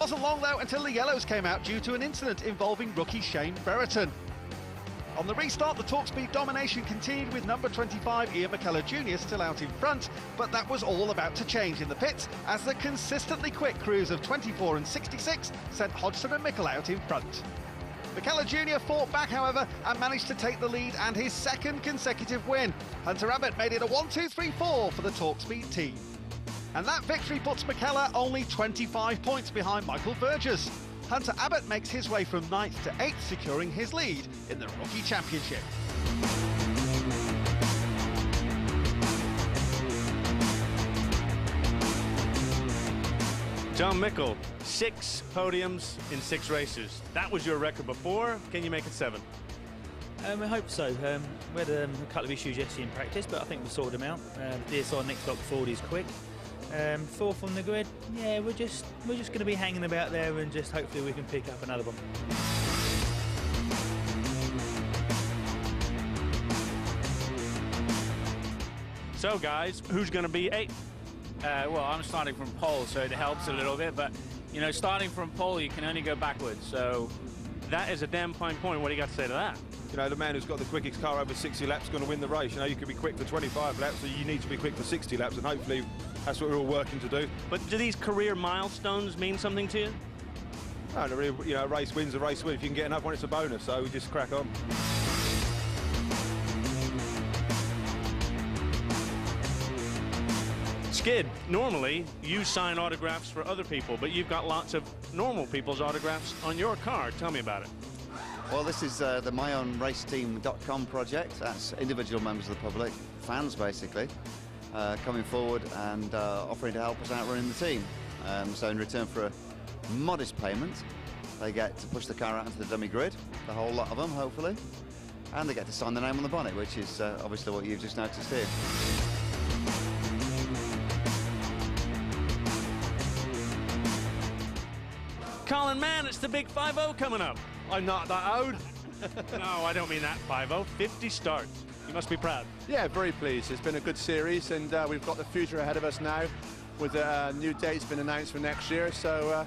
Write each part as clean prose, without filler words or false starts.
Wasn't long though until the yellows came out due to an incident involving rookie Shane Brereton. On the restart, the Talkspeed domination continued with number 25 Ian McKellar Jr. still out in front, but that was all about to change in the pits as the consistently quick crews of 24 and 66 sent Hodgson and Mickle out in front. McKellar Jr. fought back, however, and managed to take the lead and his second consecutive win. Hunter Abbott made it a 1-2-3-4 for the Talkspeed team. And that victory puts McKellar only 25 points behind Michael Burgess. Hunter Abbott makes his way from 9th to 8th, securing his lead in the Rookie Championship. John Mickle, 6 podiums in 6 races. That was your record before. Can you make it 7? I hope so. We had a couple of issues yesterday in practice, but I think we sorted them out. The DSI next block forward is quick. 4th on the grid. Yeah, we're just going to be hanging about there and just hopefully we can pick up another one. So guys, who's going to be 8th? Well, I'm starting from pole, so it helps a little bit, but you know, starting from pole, you can only go backwards, so that is a damn fine point. What do you got to say to that? You know, the man who's got the quickest car over 60 laps is going to win the race. You know, you could be quick for 25 laps, so you need to be quick for 60 laps, and hopefully that's what we're all working to do. But do these career milestones mean something to you? No, really, you know, a race wins a race win. If you can get another one, it's a bonus, so we just crack on. Skid, normally you sign autographs for other people, but you've got lots of normal people's autographs on your car. Tell me about it. Well, this is the myownraceteam.com project. That's individual members of the public, fans basically, coming forward and offering to help us out running the team. So in return for a modest payment, they get to push the car out into the dummy grid, the whole lot of them, hopefully, and they get to sign the name on the bonnet, which is obviously what you've just noticed here. Colin, man, it's the big 5-0 coming up. I'm not that old. No, I don't mean that 5-0. 50 starts. You must be proud. Yeah, very pleased. It's been a good series, and we've got the future ahead of us now with new dates been announced for next year, so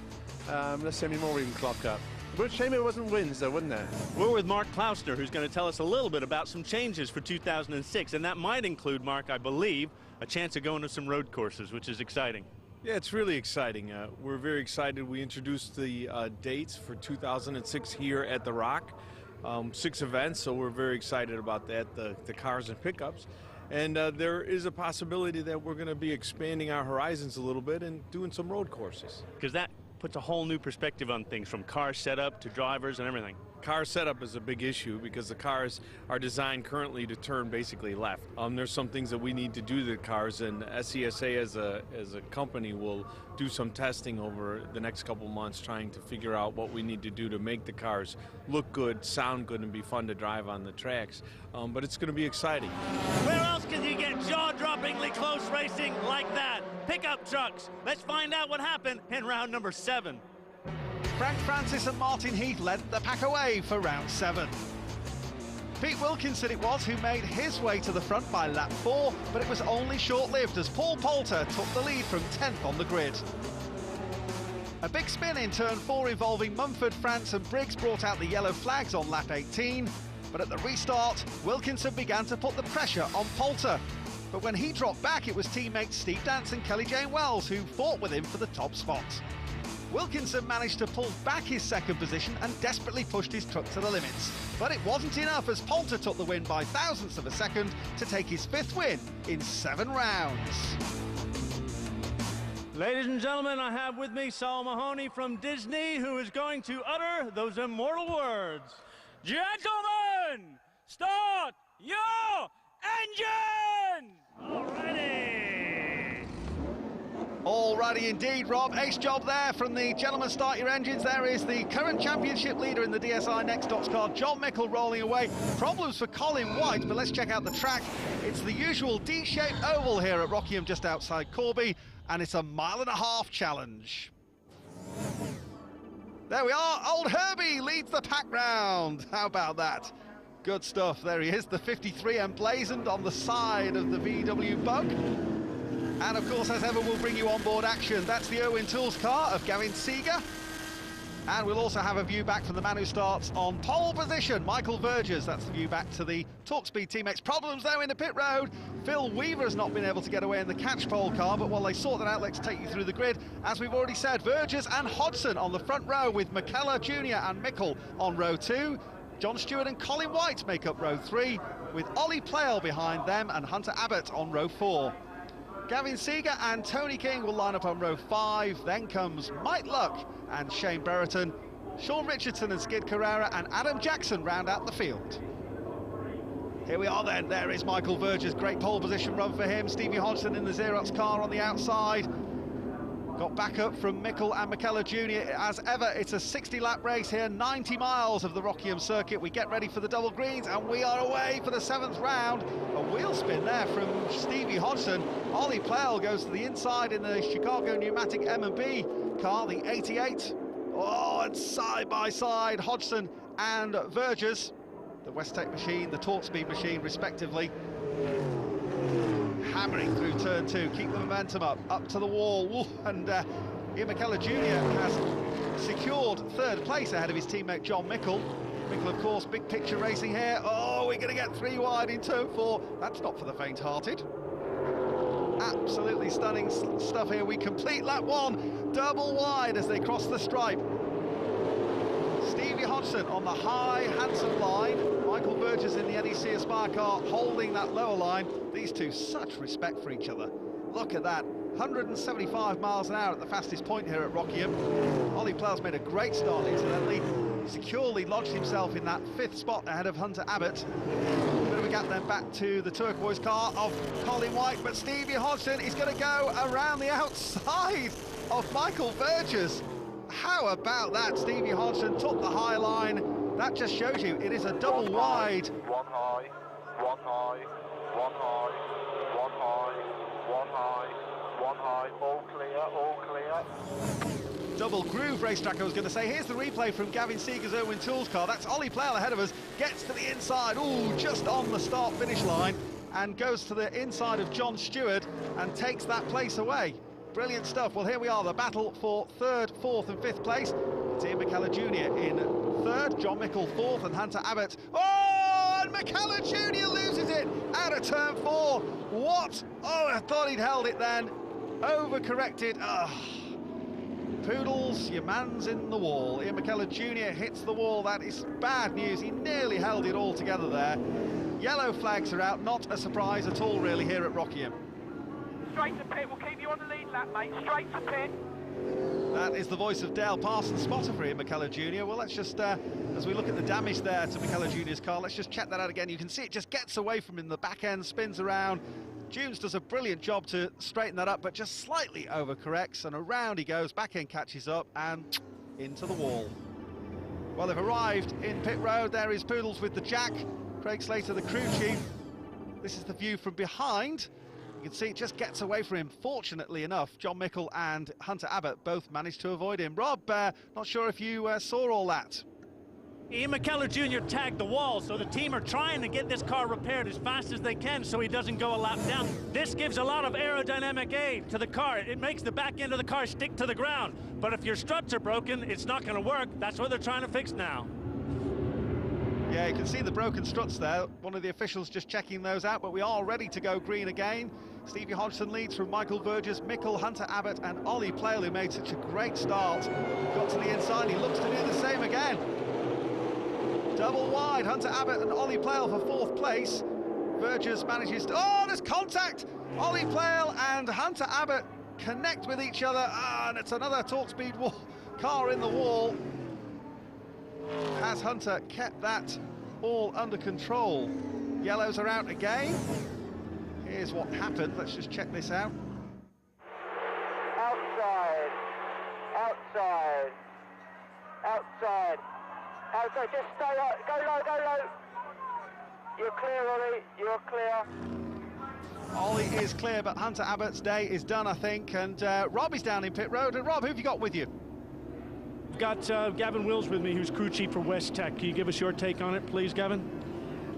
let's see how many more we can clock up. But shame it wasn't wins, though, wouldn't it? We're with Mark Klausner, who's going to tell us a little bit about some changes for 2006, and that might include, Mark, I believe, a chance of going to some road courses, which is exciting. Yeah, it's really exciting. We're very excited. We introduced the dates for 2006 here at the Rock. 6 events, so we're very excited about that, the cars and pickups. And there is a possibility that we're going to be expanding our horizons a little bit and doing some road courses. Because that puts a whole new perspective on things, from car setup to drivers and everything. Car setup is a big issue because the cars are designed currently to turn basically left. There's some things that we need to do to the cars, and SCSA as a company will do some testing over the next couple months trying to figure out what we need to do to make the cars look good, sound good, and be fun to drive on the tracks. But it's going to be exciting. Where else can you get jaw-droppingly close racing like that? Pickup trucks. Let's find out what happened in round number 7. Frank Francis and Martin Heath led the pack away for round 7. Pete Wilkinson it was who made his way to the front by lap 4, but it was only short-lived as Paul Poulter took the lead from 10th on the grid. A big spin in turn 4 involving Mumford, France and Briggs brought out the yellow flags on lap 18, but at the restart, Wilkinson began to put the pressure on Poulter. But when he dropped back, it was teammates Steve Dance and Kelly Jane Wells who fought with him for the top spot. Wilkinson managed to pull back his second position and desperately pushed his truck to the limits. But it wasn't enough as Poulter took the win by thousandths of a second to take his 5th win in 7 rounds. Ladies and gentlemen, I have with me Saul Mahoney from Disney, who is going to utter those immortal words. Gentlemen, start your engine! Alrighty indeed, Rob. Ace job there from the gentlemen. Start your engines. There is the current championship leader in the DSI Next Dots car, John Mickle, rolling away. Problems for Colin White, but let's check out the track. It's the usual D-shaped oval here at Rockingham, just outside Corby, and it's a 1.5 mile challenge. There we are. Old Herbie leads the pack round. How about that? Good stuff. There he is, the 53 emblazoned on the side of the VW Bug. And of course, as ever, we'll bring you on board action. That's the Irwin Tools car of Gavin Seeger. And we'll also have a view back from the man who starts on pole position, Michael Vergers. That's the view back to the TalkSpeed teammates. Problems though in the pit road. Phil Weaver has not been able to get away in the catch pole car, but while they sort that out, let's take you through the grid. As we've already said, Vergers and Hodgson on the front row, with McKellar Jr. and Mickle on row 2. John Stewart and Colin White make up row 3, with Ollie Playle behind them and Hunter Abbott on row 4. Gavin Seeger and Tony King will line up on row 5. Then comes Mike Luck and Shane Brereton. Sean Richardson and Skid Carrera and Adam Jackson round out the field. Here we are then. There is Michael Vergers. Great pole position run for him. Stevie Hodgson in the Xerox car on the outside. Got back up from Mickle and McKellar Jr. As ever, it's a 60-lap race here, 90 miles of the Rockingham circuit. We get ready for the double greens, and we are away for the 7th round. A wheel spin there from Stevie Hodgson. Ollie Playle goes to the inside in the Chicago Pneumatic M&B car, the 88. Oh, and side by side, Hodgson and Vergers, the Westtech machine, the TalkSpeed machine, respectively. Hammering through turn 2, keep the momentum up to the wall. Ooh, and Ian McKellar Jr. has secured 3rd place ahead of his teammate John Mickle. Mickle, of course, big picture racing here. Oh, we're going to get 3 wide in turn 4. That's not for the faint-hearted. Absolutely stunning stuff here. We complete lap 1, double wide as they cross the stripe. Stevie Hodgson on the high, handsome line. Michael Vergers in the NEC Aspire car holding that lower line. These two, such respect for each other. Look at that, 175 miles an hour at the fastest point here at Rockingham. Ollie Playle's made a great start, incidentally. Securely lodged himself in that 5th spot ahead of Hunter Abbott. Bit of a gap then back to the turquoise car of Colin White, but Stevie Hodgson is going to go around the outside of Michael Vergers. How about that? Stevie Hodgson took the high line. That just shows you it is a double wide. One high, one high, one high, one high, one high, one high, all clear, all clear. Double groove racetrack, I was going to say. Here's the replay from Gavin Seeger's Irwin Tools car. That's Ollie Playle ahead of us, gets to the inside, ooh, just on the start-finish line, and goes to the inside of John Stewart and takes that place away. Brilliant stuff. Well, here we are, the battle for 3rd, 4th and 5th place. It's Ian McKellar Jr. in 3rd, John Mickle 4th, and Hunter Abbott. Oh, and McKellar Jr. loses it out of turn 4. What? Oh, I thought he'd held it then. Overcorrected. Poodles, your man's in the wall. Ian McKellar Jr. hits the wall. That is bad news. He nearly held it all together there. Yellow flags are out. Not a surprise at all, really, here at Rockingham. Straight to pit, we'll keep you on the lead lap, mate. Straight to pit. That is the voice of Dale Parsons, spotter for Ian McKellar Jr. Well, let's just, as we look at the damage there to McKellar Jr.'s car, let's just check that out again. You can see it just gets away from him. The back end spins around. Dunes does a brilliant job to straighten that up, but just slightly overcorrects, and around he goes, back end catches up, and into the wall. Well, they've arrived in pit road. There is Poodles with the jack. Craig Slater, the crew chief. This is the view from behind. You can see it just gets away from him. Fortunately enough, John Mickle and Hunter Abbott both managed to avoid him. Rob, not sure if you saw all that. Ian McKellar Jr. tagged the wall, so the team are trying to get this car repaired as fast as they can so he doesn't go a lap down. This gives a lot of aerodynamic aid to the car. It makes the back end of the car stick to the ground. But if your struts are broken, it's not going to work. That's what they're trying to fix now. Yeah, you can see the broken struts there. One of the officials just checking those out, but we are ready to go green again. Stevie Hodgson leads from Michael Vergers, Mickle, Hunter Abbott and Ollie Playle, who made such a great start. Got to the inside, he looks to do the same again. Double wide, Hunter Abbott and Ollie Playle for 4th place. Vergers manages to... Oh, there's contact! Ollie Playle and Hunter Abbott connect with each other. And it's another TalkSpeed car in the wall. Has Hunter kept that all under control? Yellows are out again. Here's what happened. Let's just check this out. Outside, outside, outside, outside. Just stay up. Go low, go low. You're clear, Ollie. You're clear. Ollie is clear, but Hunter Abbott's day is done, I think. And Rob is down in pit road. And Rob, who have you got with you? Got Gavin Wills with me, who's crew chief for Westtech. Can you give us your take on it, please, Gavin?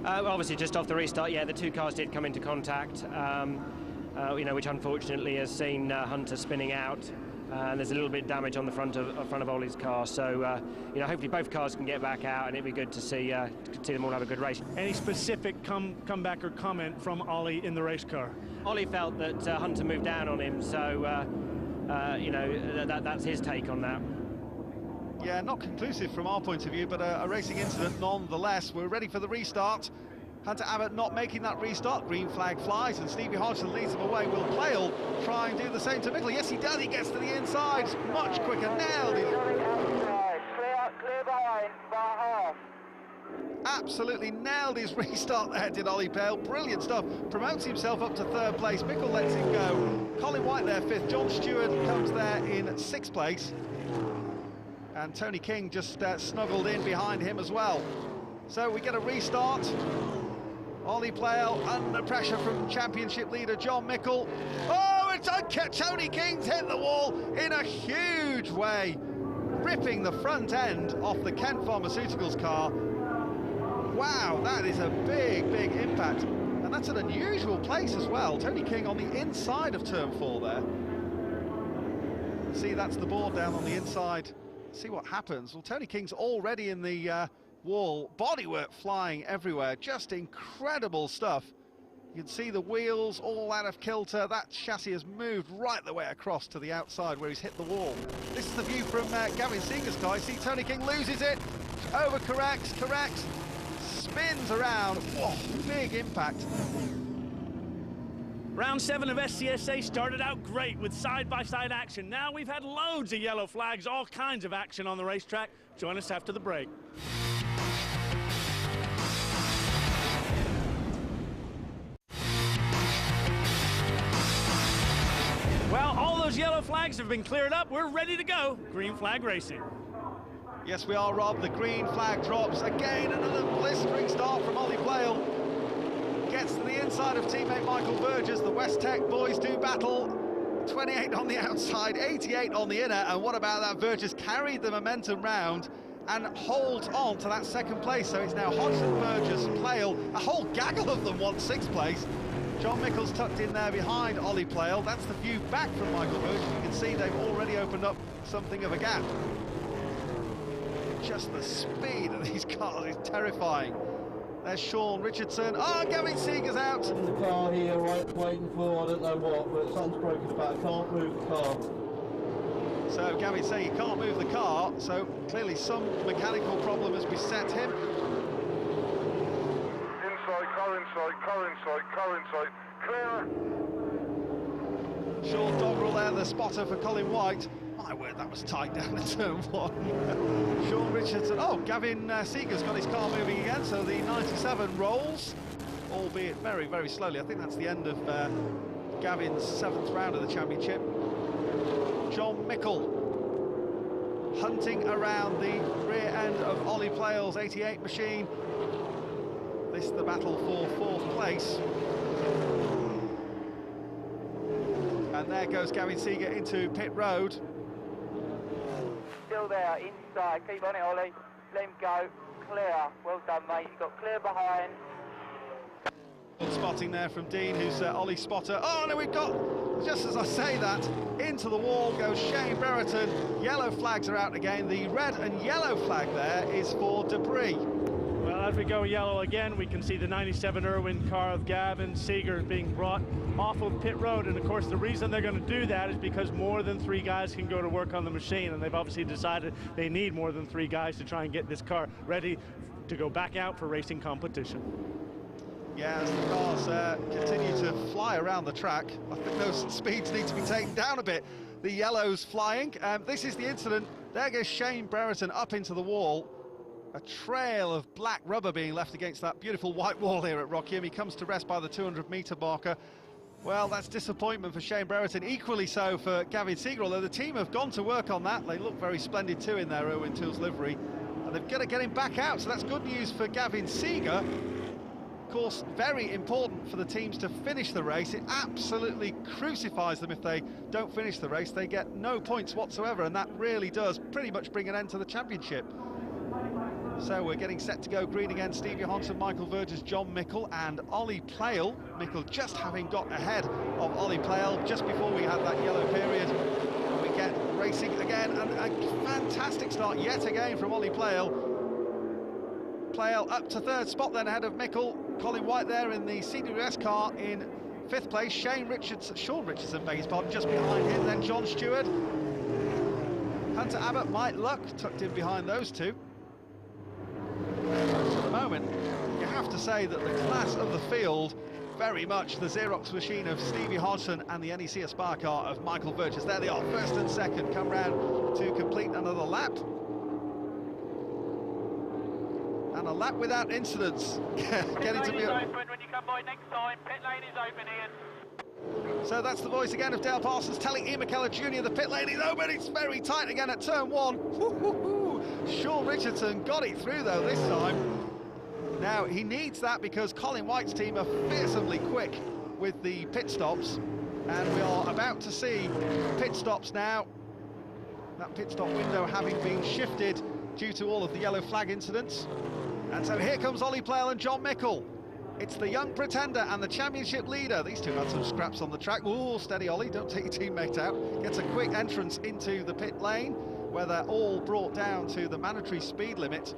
Obviously, just off the restart, yeah, the two cars did come into contact, you know, which unfortunately has seen Hunter spinning out. and there's a little bit of damage on the front of Ollie's car. So you know, hopefully both cars can get back out, and it'd be good to see them all have a good race. Any specific comeback or comment from Ollie in the race car? Ollie felt that Hunter moved down on him, so you know, that's his take on that. Yeah, not conclusive from our point of view, but a racing incident nonetheless. We're ready for the restart. Hunter Abbott not making that restart. Green flag flies, and Stevie Hodgson leads them away. Will Plale try and do the same to Mickle? Yes, he does. He gets to the inside. Much quicker. Nailed it. Clear behind by half. Absolutely nailed his restart there, did Ollie Plale. Brilliant stuff. Promotes himself up to third place. Mickle lets him go. Colin White there fifth. John Stewart comes there in sixth place. And Tony King just snuggled in behind him as well. So we get a restart. Ollie Plale under pressure from championship leader John Mickle. Oh, it's Tony King's hit the wall in a huge way, ripping the front end off the Kent Pharmaceuticals car. Wow, that is a big, big impact. And that's an unusual place as well. Tony King on the inside of turn 4 there. See, that's the board down on the inside. See what happens. Well, Tony King's already in the wall. Bodywork flying everywhere. Just incredible stuff. You can see the wheels all out of kilter. That chassis has moved right the way across to the outside where he's hit the wall. This is the view from Gavin Seeger's car. You see Tony King loses it. Overcorrects, corrects. Spins around. Whoa, big impact. Round 7 of SCSA started out great with side-by-side action. Now we've had loads of yellow flags, all kinds of action on the racetrack. Join us after the break. Well, all those yellow flags have been cleared up. We're ready to go. Green flag racing. Yes, we are, Rob. The green flag drops. Again, another blistering start from Ollie Plale. Gets to the inside of teammate Michael Burgess. The West Tech boys do battle. 28 on the outside, 88 on the inner. And what about that? Burgess carried the momentum round and holds on to that second place. So it's now Hodgson, Burgess, Plale. A whole gaggle of them want sixth place. John Mickle's tucked in there behind Ollie Plale. That's the view back from Michael Burgess. You can see they've already opened up something of a gap. Just the speed of these cars is terrifying. There's Sean Richardson. Oh, Gavin Seeger's out. In the car here, waiting for, I don't know what, but something's broken his back. Can't move the car. So Gavin's saying he can't move the car, so clearly some mechanical problem has beset him. Inside, car inside, car inside, car inside. Clear. Sean Doggerel there, the spotter for Colin White. My word, that was tight down in turn 1. Sean Richardson. Oh, Gavin Seeger's got his car moving again, so the 97 rolls, albeit very, very slowly. I think that's the end of Gavin's 7th round of the championship. John Mickle hunting around the rear end of Ollie Plale's 88 machine. This is the battle for 4th place. And there goes Gavin Seeger into pit road. Still there, inside. Keep on it, Ollie. Let him go. Clear. Well done, mate. You've got clear behind. Good spotting there from Dean, who's Ollie's spotter. Oh, no, we've got, just as I say that, into the wall goes Shane Brereton. Yellow flags are out again. The red and yellow flag there is for debris. Well, as we go yellow again, we can see the 97 Irwin car of Gavin Seeger being brought off of pit road. And of course, the reason they're going to do that is because more than 3 guys can go to work on the machine. And they've obviously decided they need more than 3 guys to try and get this car ready to go back out for racing competition. Yeah, as the cars continue to fly around the track, I think those speeds need to be taken down a bit. The yellow's flying. This is the incident. There goes Shane Brereton up into the wall. A trail of black rubber being left against that beautiful white wall here at Rockingham. He comes to rest by the 200-metre marker. Well, that's disappointment for Shane Brereton, equally so for Gavin Seeger, although the team have gone to work on that. They look very splendid too in their Irwin Tools livery, and they've got to get him back out, so that's good news for Gavin Seeger. Of course, very important for the teams to finish the race. It absolutely crucifies them if they don't finish the race. They get no points whatsoever, and that really does pretty much bring an end to the championship. So we're getting set to go green again. Stevie Hodgson, Michael Burgess, John Mickle and Ollie Plale. Mickle just having got ahead of Ollie Plale just before we had that yellow period. And we get racing again, and a fantastic start yet again from Ollie Playle. Playle up to third spot then ahead of Mickle. Colin White there in the CWS car in fifth place. Sean Richardson, beg his pardon, just behind him. Then John Stewart. Hunter Abbott, Mike Luck tucked in behind those two. For the moment, you have to say that the class of the field, very much the Xerox machine of Stevie Hodgson and the NEC Aspire car of Michael Burgess. There they are, first and second, come round to complete another lap. And a lap without incidents. Getting to be open when you come by next time. Pit lane is open, Ian. So that's the voice again of Dale Parsons telling Ian McKellar Jr. the pit lane is open. It's very tight again at turn one. Sean Richardson got it through though this time. Now he needs that because Colin White's team are fearsomely quick with the pit stops, and we are about to see pit stops now. That pit stop window having been shifted due to all of the yellow flag incidents. And so here comes Ollie Playle and John Mickle. It's the young pretender and the championship leader. These two had some scraps on the track. Ooh, steady Ollie, don't take your teammate out. Gets a quick entrance into the pit lane, where they're all brought down to the mandatory speed limit.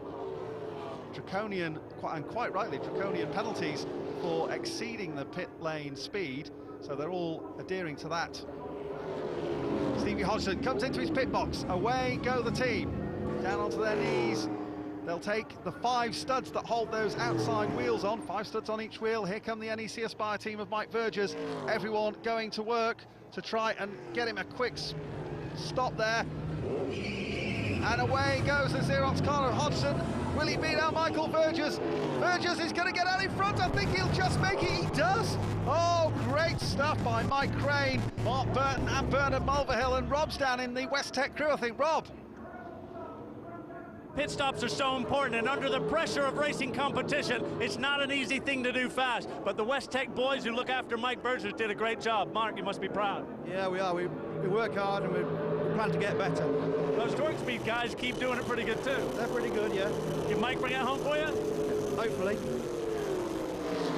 Draconian, and quite rightly, draconian penalties for exceeding the pit lane speed. So they're all adhering to that. Stevie Hodgson comes into his pit box. Away go the team. Down onto their knees. They'll take the 5 studs that hold those outside wheels on, 5 studs on each wheel. Here come the NEC Aspire team of Mike Vergers. Everyone going to work to try and get him a quick stop there. And away goes the Xerox car of Hodgson. Will he beat out Michael Vergers? Vergers is going to get out in front. I think he'll just make it. He does. Oh, great stuff by Mike Crane, Mark Burton and Bernard Mulverhill, and Rob's down in the West Tech crew, I think. Rob. Pit stops are so important, and under the pressure of racing competition, it's not an easy thing to do fast. But the West Tech boys who look after Mike Burgess did a great job. Mark, you must be proud. Yeah, we are. We work hard and we plan to get better. Those torque speed guys keep doing it pretty good too. They're pretty good, yeah. Can Mike bring it home for you? Hopefully.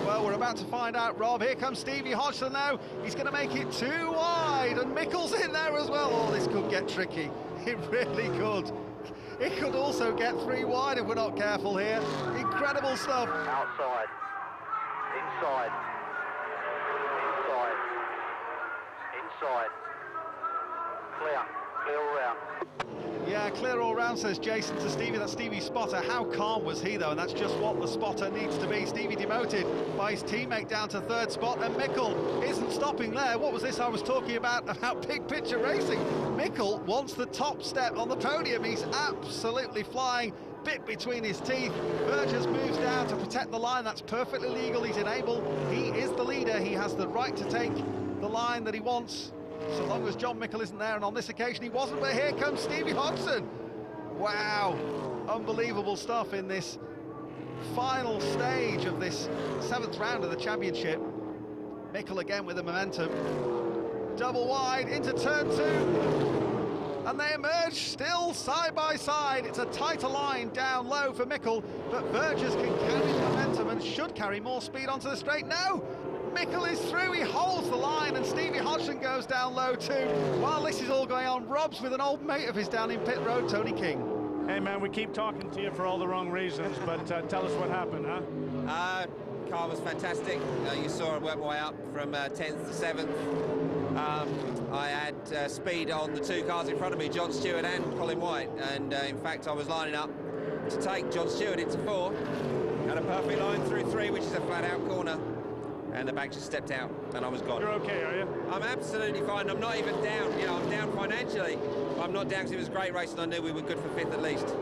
Well, we're about to find out, Rob. Here comes Stevie Hodgson now. He's going to make it too wide, and Mickle's in there as well. Oh, this could get tricky. It really could. It could also get 3 wide if we're not careful here. Incredible stuff. Outside. Inside. Inside. Inside. Clear. Clear all round. Yeah, clear all round, says Jason to Stevie. That's Stevie's spotter. How calm was he, though? And that's just what the spotter needs to be. Stevie demoted by his teammate down to third spot, and Mickle isn't stopping there. What was this I was talking about big picture racing? Mickle wants the top step on the podium. He's absolutely flying, bit between his teeth. Burgess moves down to protect the line. That's perfectly legal. He's enabled. He is the leader. He has the right to take the line that he wants, so long as John Mickle isn't there, and on this occasion he wasn't. But here comes Stevie Hodgson. Wow, unbelievable stuff in this final stage of this 7th round of the championship. Mickle again with the momentum. Double wide into turn 2, and they emerge still side by side. It's a tighter line down low for Mickle, but Burgess can carry the momentum and should carry more speed onto the straight. No! Mickle is through, he holds the line, and Stevie Hodgson goes down low too. While this is all going on, Rob's with an old mate of his down in pit road, Tony King. Hey man, we keep talking to you for all the wrong reasons, but tell us what happened, huh? Car was fantastic. You saw it work my way up from 10th to 7th. I had speed on the 2 cars in front of me, John Stewart and Colin White, and in fact I was lining up to take John Stewart into 4. Had a perfect line through 3, which is a flat out corner. And the bank just stepped out, and I was gone. You're okay, are you? I'm absolutely fine. I'm not even down. You know, I'm down financially. I'm not down because it was great race, and I knew we were good for 5th at least.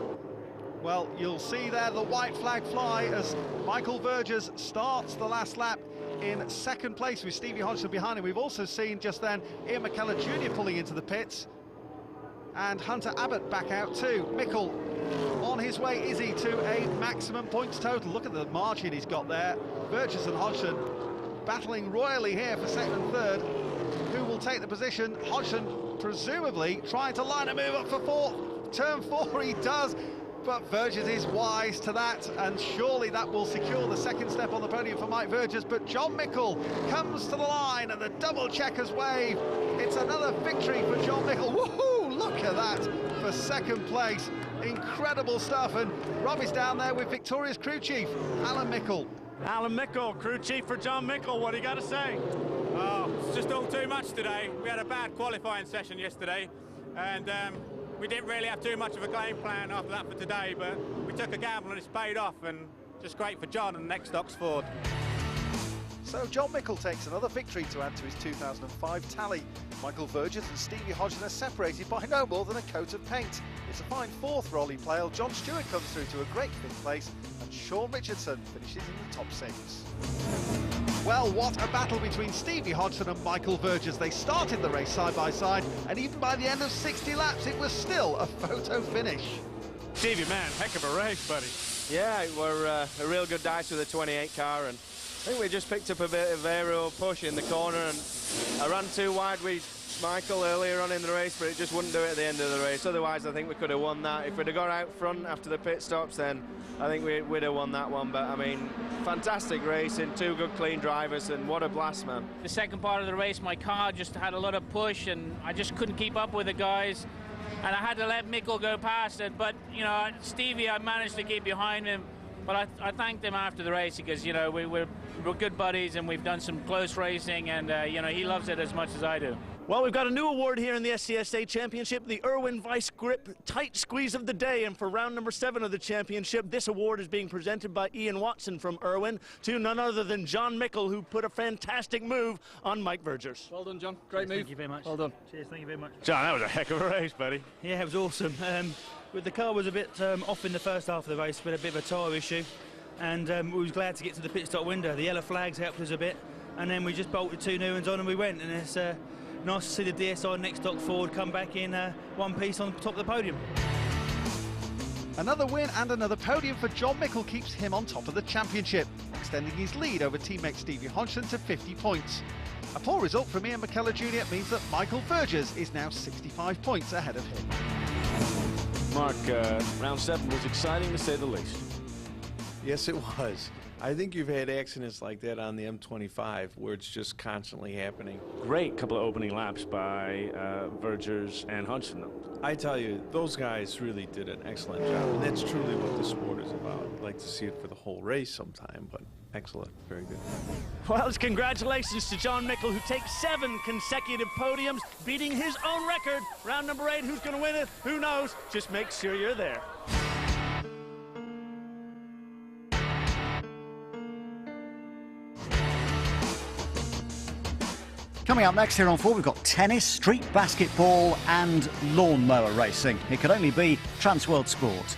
Well, you'll see there the white flag fly as Michael Vergers starts the last lap in 2nd place with Stevie Hodgson behind him. We've also seen just then Ian McKellar Jr. pulling into the pits, and Hunter Abbott back out too. Mickle on his way, is he, to a maximum points total? Look at the margin he's got there. Vergers and Hodgson battling royally here for 2nd and 3rd. Who will take the position? Hodgson presumably trying to line a move up for 4th. Turn 4 he does, but Vergers is wise to that, and surely that will secure the 2nd step on the podium for Mike Vergers. But John Mickle comes to the line, and the double checkers wave. It's another victory for John Mickle. Woohoo! Look at that for second place. Incredible stuff. And Robbie's down there with Victoria's crew chief, Alan Mickle. Alan Mickle, crew chief for John Mickle. What do you got to say? Oh, it's just all too much today. We had a bad qualifying session yesterday, and we didn't really have too much of a game plan after that for today, but we took a gamble and it's paid off, and just great for John and next Oxford. So John Mickle takes another victory to add to his 2005 tally. Michael Vergers and Stevie Hodgson are separated by no more than a coat of paint. It's a fine fourth for Ollie Playle. John Stewart comes through to a great fifth place, and Sean Richardson finishes in the top 6. Well, what a battle between Stevie Hodgson and Michael Vergers. They started the race side by side, and even by the end of 60 laps, it was still a photo finish. Stevie, man, heck of a race, buddy. Yeah, we're a real good dice with the 28 car, and I think we just picked up a bit of aerial push in the corner, and I ran too wide with Michael earlier on in the race, but it just wouldn't do it at the end of the race. Otherwise, I think we could have won that. If we'd have got out front after the pit stops, then I think we'd have won that one. But, I mean, fantastic racing, 2 good, clean drivers, and what a blast, man. The second part of the race, my car just had a lot of push, and I just couldn't keep up with the guys. And I had to let Mickle go past it. But, you know, Stevie, I managed to keep behind him. But I thanked him after the race because, you know, we're good buddies and we've done some close racing, and, you know, he loves it as much as I do. Well, we've got a new award here in the SCSA Championship, the Irwin Vice Grip Tight Squeeze of the Day. And for round number 7 of the championship, this award is being presented by Ian Watson from Irwin to none other than John Mickle, who put a fantastic move on Mike Vergers. Well done, John. Great move. Thank you very much. Well done. Cheers, thank you very much. John, that was a heck of a race, buddy. Yeah, it was awesome. The car was a bit off in the first half of the race, but a bit of a tyre issue. And we was glad to get to the pit stop window. The yellow flags helped us a bit, and then we just bolted 2 new ones on and we went. And it's nice to see the DSI next stock Ford come back in one piece on top of the podium. Another win and another podium for John Mickle keeps him on top of the championship, extending his lead over teammate Stevie Hodgson to 50 points. A poor result from Ian McKellar Jr. means that Michael Vergers is now 65 points ahead of him. Mark, round 7 was exciting to say the least. Yes, it was. I think you've had accidents like that on the M25 where it's just constantly happening. Great couple of opening laps by Vergers and Hodgson. I tell you, those guys really did an excellent job, and that's truly what the sport is about. I'd like to see it for the whole race sometime, but excellent, very good. Well, it's congratulations to John Mickle, who takes 7 consecutive podiums, beating his own record. Round number 8, who's going to win it? Who knows? Just make sure you're there. Coming up next here on 4, we've got tennis, street basketball and lawnmower racing. It could only be Transworld Sport.